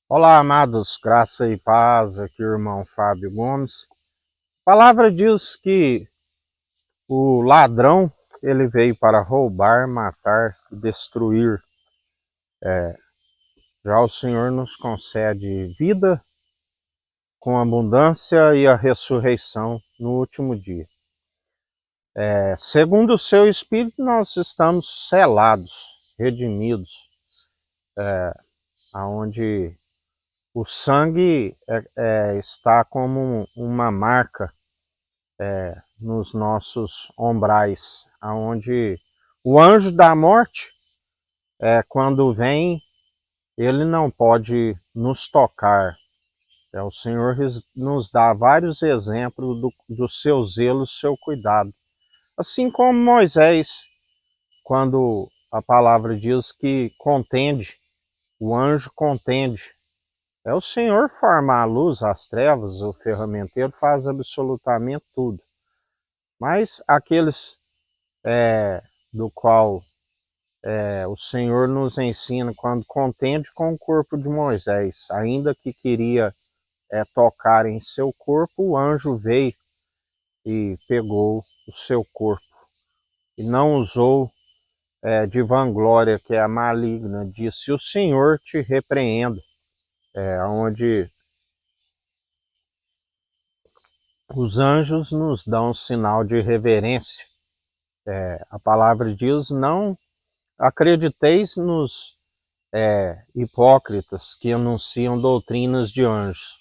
Olá, amados, graça e paz, aqui o irmão Fábio Gomes. A palavra diz que o ladrão, ele veio para roubar, matar e destruir. Já o Senhor nos concede vida com abundância e a ressurreição no último dia. Segundo o seu Espírito, nós estamos selados, redimidos, aonde o sangue está como uma marca nos nossos ombrais, aonde o anjo da morte, quando vem, ele não pode nos tocar. O Senhor nos dá vários exemplos do seu zelo, seu cuidado. Assim como Moisés, quando a palavra diz que contende, o anjo contende. O Senhor forma a luz, as trevas, o ferramenteiro faz absolutamente tudo. Mas aqueles do qual o Senhor nos ensina quando contende com o corpo de Moisés, ainda que queria tocar em seu corpo, o anjo veio e pegou o seu corpo e não usou de vanglória, que é a maligna, disse: o Senhor te repreenda, onde os anjos nos dão um sinal de reverência. A palavra diz: não acrediteis nos hipócritas que anunciam doutrinas de anjos,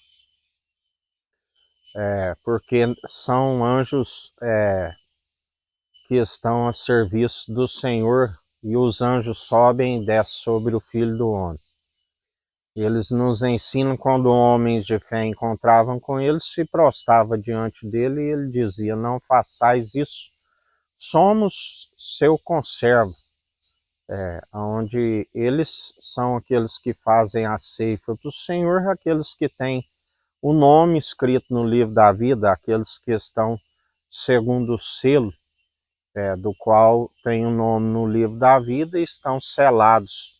porque são anjos que estão a serviço do Senhor, e os anjos sobem e descem sobre o Filho do Homem. Eles nos ensinam quando homens de fé encontravam com ele, se prostrava diante dele e ele dizia: não façais isso, somos seu conservo. Onde eles são aqueles que fazem a ceifa do Senhor, aqueles que têm o nome escrito no livro da vida, aqueles que estão segundo o selo, do qual tem o nome no livro da vida, e estão selados,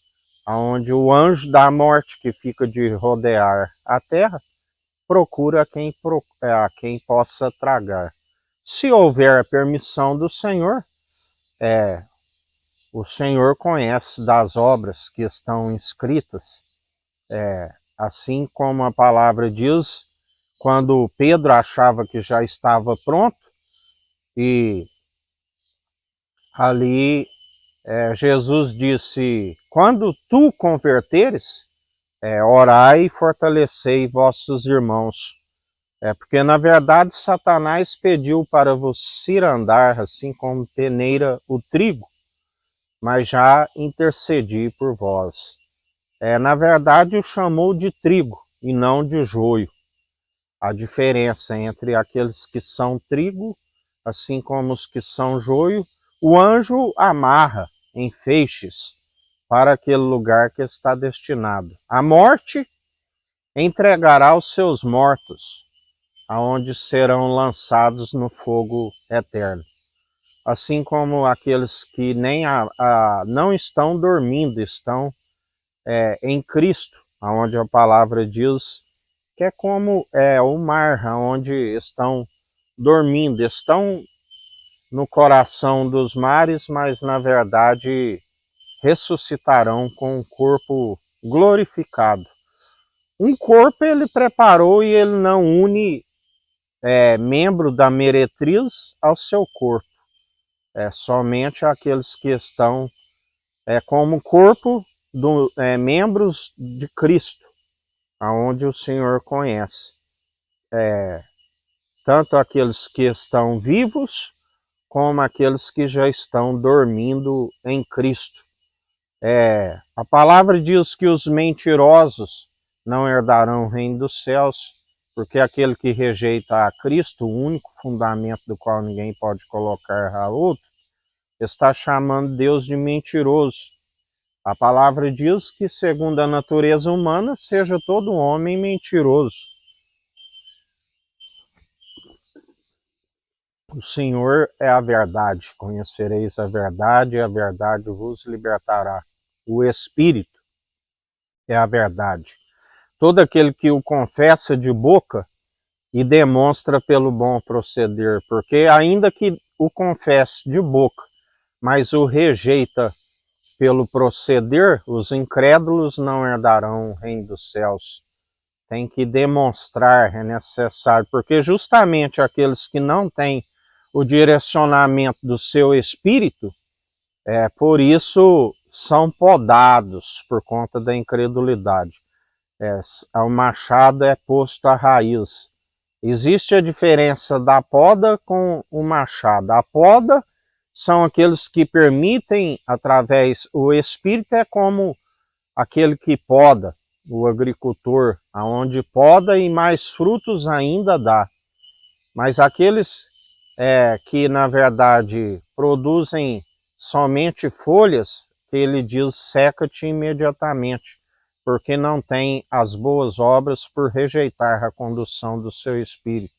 onde o anjo da morte, que fica de rodear a terra, procura a quem possa tragar. Se houver a permissão do Senhor, o Senhor conhece das obras que estão escritas, assim como a palavra diz, quando Pedro achava que já estava pronto, e ali Jesus disse: quando tu converteres, orai e fortalecei vossos irmãos. Porque na verdade Satanás pediu para vos cirandar, assim como peneira o trigo, mas já intercedi por vós. Na verdade o chamou de trigo e não de joio. A diferença entre aqueles que são trigo, assim como os que são joio, o anjo amarra em feixes para aquele lugar que está destinado. A morte entregará os seus mortos, aonde serão lançados no fogo eterno. Assim como aqueles que nem não estão dormindo, estão em Cristo, aonde a palavra diz que é como o mar, onde estão dormindo, estão no coração dos mares, mas na verdade ressuscitarão com um corpo glorificado. Um corpo ele preparou e ele não une membro da meretriz ao seu corpo. Somente aqueles que estão como corpo membros de Cristo, aonde o Senhor conhece. Tanto aqueles que estão vivos, como aqueles que já estão dormindo em Cristo. A palavra diz que os mentirosos não herdarão o reino dos céus, porque aquele que rejeita a Cristo, o único fundamento do qual ninguém pode colocar a outro, está chamando Deus de mentiroso. A palavra diz que, segundo a natureza humana, seja todo homem mentiroso. O Senhor é a verdade, conhecereis a verdade e a verdade vos libertará. O Espírito é a verdade. todo aquele que o confessa de boca e demonstra pelo bom proceder, porque ainda que o confesse de boca, mas o rejeita pelo proceder, os incrédulos não herdarão o reino dos céus. Tem que demonstrar, é necessário, porque justamente aqueles que não têm o direcionamento do seu espírito, por isso são podados por conta da incredulidade. O machado é posto à raiz. Existe a diferença da poda com o machado. A poda são aqueles que permitem, através, o espírito é como aquele que poda, o agricultor, aonde poda e mais frutos ainda dá. Mas aqueles que, na verdade, produzem somente folhas, que ele diz, seca-te imediatamente, porque não tem as boas obras por rejeitar a condução do seu espírito.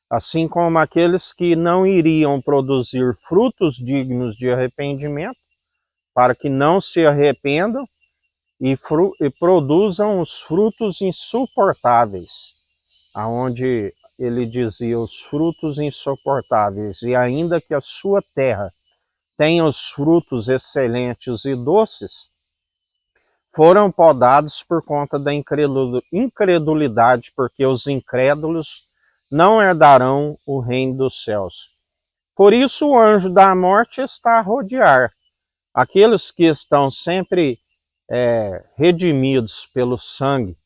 Assim como aqueles que não iriam produzir frutos dignos de arrependimento, para que não se arrependam e produzam os frutos insuportáveis, aonde ele dizia os frutos insuportáveis, e ainda que a sua terra tenha os frutos excelentes e doces, foram podados por conta da incredulidade, porque os incrédulos não herdarão o reino dos céus. Por isso o anjo da morte está a rodear aqueles que estão sempre redimidos pelo sangue,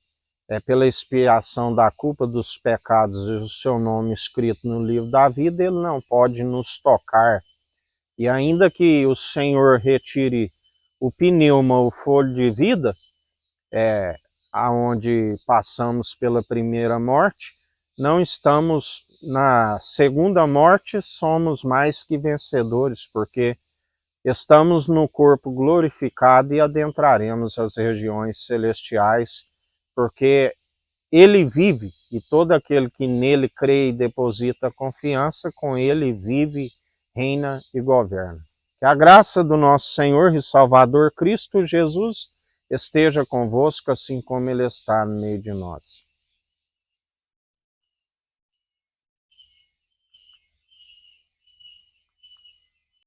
pela expiação da culpa dos pecados e o seu nome escrito no livro da vida, ele não pode nos tocar. E ainda que o Senhor retire o pneuma, o fôlego de vida, aonde passamos pela primeira morte, não estamos na segunda morte, somos mais que vencedores, porque estamos no corpo glorificado e adentraremos as regiões celestiais, porque ele vive, e todo aquele que nele crê e deposita confiança, com ele vive, reina e governa. Que a graça do nosso Senhor e Salvador Cristo Jesus esteja convosco, assim como ele está no meio de nós.